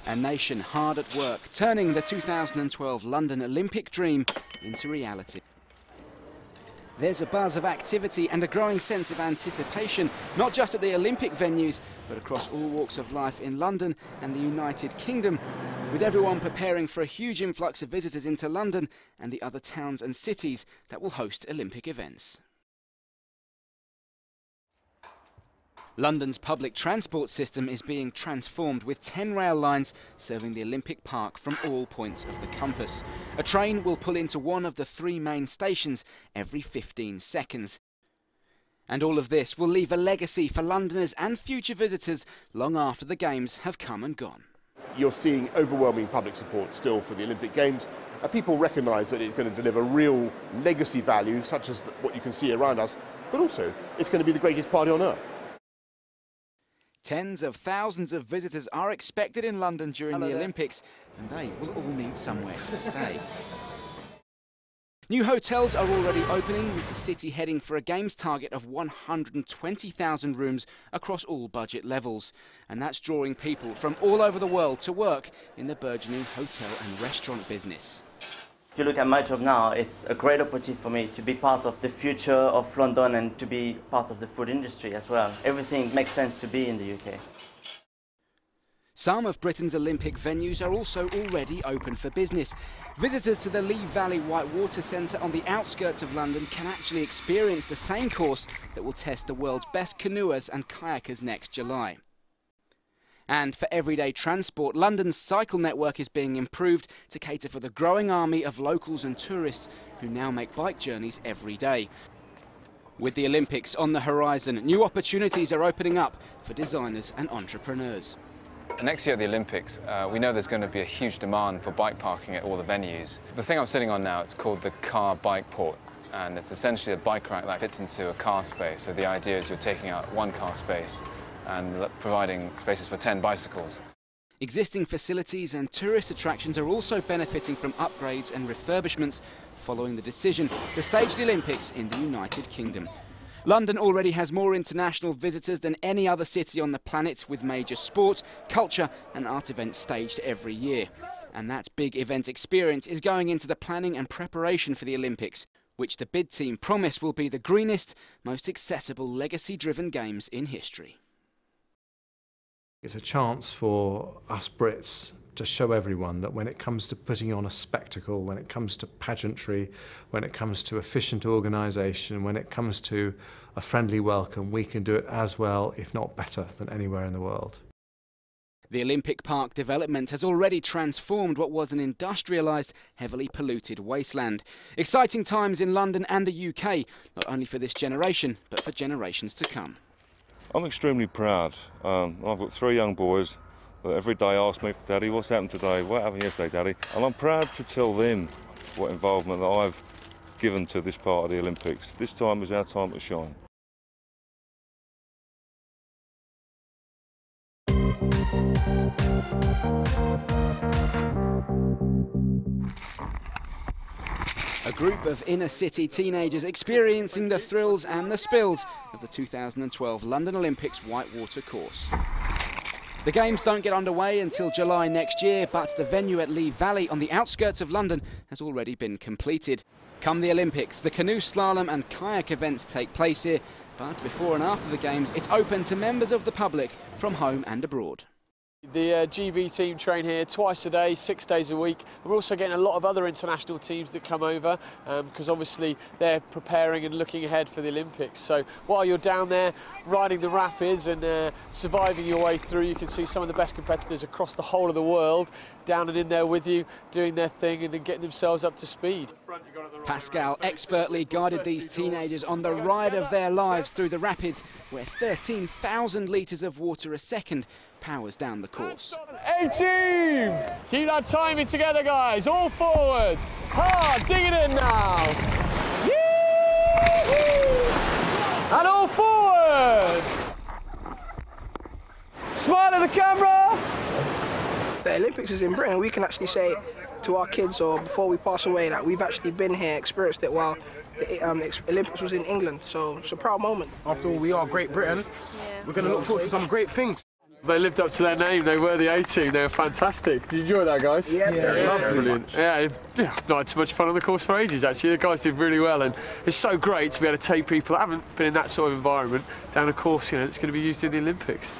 A nation hard at work, turning the 2012 London Olympic dream into reality. There's a buzz of activity and a growing sense of anticipation, not just at the Olympic venues, but across all walks of life in London and the United Kingdom, with everyone preparing for a huge influx of visitors into London and the other towns and cities that will host Olympic events. London's public transport system is being transformed with 10 rail lines serving the Olympic Park from all points of the compass. A train will pull into one of the 3 main stations every 15 seconds. And all of this will leave a legacy for Londoners and future visitors long after the Games have come and gone. You're seeing overwhelming public support still for the Olympic Games. People recognise that it's going to deliver real legacy value, such as what you can see around us, but also it's going to be the greatest party on earth. Tens of thousands of visitors are expected in London during the Olympics, and they will all need somewhere to stay. New hotels are already opening, with the city heading for a Games target of 120,000 rooms across all budget levels. And that's drawing people from all over the world to work in the burgeoning hotel and restaurant business. If you look at my job now, it's a great opportunity for me to be part of the future of London and to be part of the food industry as well. Everything makes sense to be in the UK. Some of Britain's Olympic venues are also already open for business. Visitors to the Lee Valley Whitewater Centre on the outskirts of London can actually experience the same course that will test the world's best canoers and kayakers next July. And for everyday transport, London's cycle network is being improved to cater for the growing army of locals and tourists who now make bike journeys every day. With the Olympics on the horizon, new opportunities are opening up for designers and entrepreneurs. Next year at the Olympics, we know there's going to be a huge demand for bike parking at all the venues. The thing I'm sitting on now, it's called the car bike port, and it's essentially a bike rack that fits into a car space. So the idea is you're taking out one car space and providing spaces for 10 bicycles. Existing facilities and tourist attractions are also benefiting from upgrades and refurbishments following the decision to stage the Olympics in the United Kingdom. London already has more international visitors than any other city on the planet, with major sport, culture and art events staged every year. And that big event experience is going into the planning and preparation for the Olympics, which the bid team promise will be the greenest, most accessible legacy-driven games in history. It's a chance for us Brits to show everyone that when it comes to putting on a spectacle, when it comes to pageantry, when it comes to efficient organisation, when it comes to a friendly welcome, we can do it as well, if not better, than anywhere in the world. The Olympic Park development has already transformed what was an industrialised, heavily polluted wasteland. Exciting times in London and the UK, not only for this generation, but for generations to come. I'm extremely proud. I've got 3 young boys that every day ask me, Daddy, what's happened today? What happened yesterday, Daddy? And I'm proud to tell them what involvement that I've given to this part of the Olympics. This time is our time to shine. A group of inner-city teenagers experiencing the thrills and the spills of the 2012 London Olympics whitewater course. The Games don't get underway until July next year, but the venue at Lee Valley on the outskirts of London has already been completed. Come the Olympics, the canoe slalom and kayak events take place here, but before and after the Games, it's open to members of the public from home and abroad. The GB team train here twice a day, 6 days a week. We're also getting a lot of other international teams that come over because obviously they're preparing and looking ahead for the Olympics. So while you're down there riding the rapids and surviving your way through, you can see some of the best competitors across the whole of the world down and in there with you, doing their thing and getting themselves up to speed. Pascal expertly guided these teenagers on the ride of their lives through the rapids, where 13,000 litres of water a second powers down the course. A-team! Keep that timing together, guys. All forward. Hard, dig it in now. Yee-hoo! And all forward. Smile at the camera. The Olympics is in Britain. We can actually say to our kids, or before we pass away, that we've actually been here, experienced it while the Olympics was in England. So it's a proud moment. After all, we are Great Britain. We're going to look forward to some great things. They lived up to their name. They were the A-team. They were fantastic. Did you enjoy that, guys? Yeah, Brilliant. Yeah, not had too much fun on the course for ages, actually. The guys did really well, and it's so great to be able to take people that haven't been in that sort of environment down a course, you know, that's going to be used in the Olympics.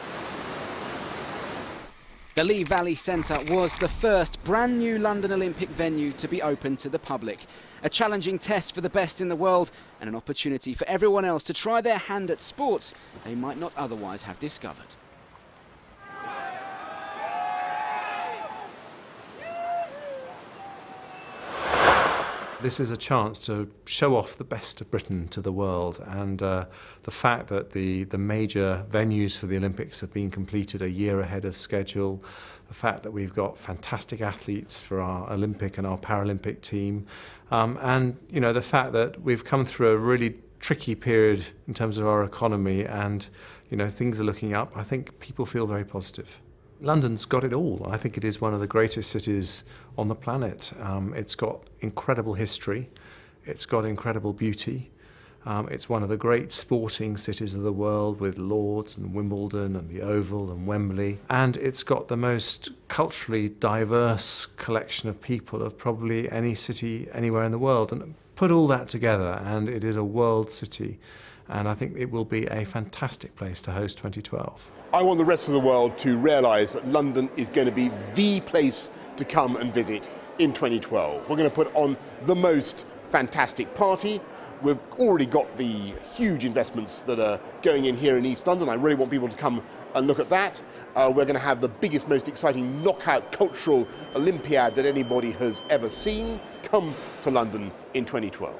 The Lee Valley Centre was the first brand new London Olympic venue to be open to the public. A challenging test for the best in the world and an opportunity for everyone else to try their hand at sports they might not otherwise have discovered. This is a chance to show off the best of Britain to the world, and the fact that the major venues for the Olympics have been completed a year ahead of schedule, the fact that we've got fantastic athletes for our Olympic and our Paralympic team, and you know, the fact that we've come through a really tricky period in terms of our economy, and you know, things are looking up. I think people feel very positive. London's got it all. I think it is one of the greatest cities on the planet. It's got incredible history, it's got incredible beauty, it's one of the great sporting cities of the world, with Lord's and Wimbledon and the Oval and Wembley, and it's got the most culturally diverse collection of people of probably any city anywhere in the world. And put all that together and it is a world city, and I think it will be a fantastic place to host 2012. I want the rest of the world to realise that London is going to be the place to come and visit in 2012. We're going to put on the most fantastic party. We've already got the huge investments that are going in here in East London. I really want people to come and look at that. We're going to have the biggest, most exciting knockout cultural Olympiad that anybody has ever seen. Come to London in 2012.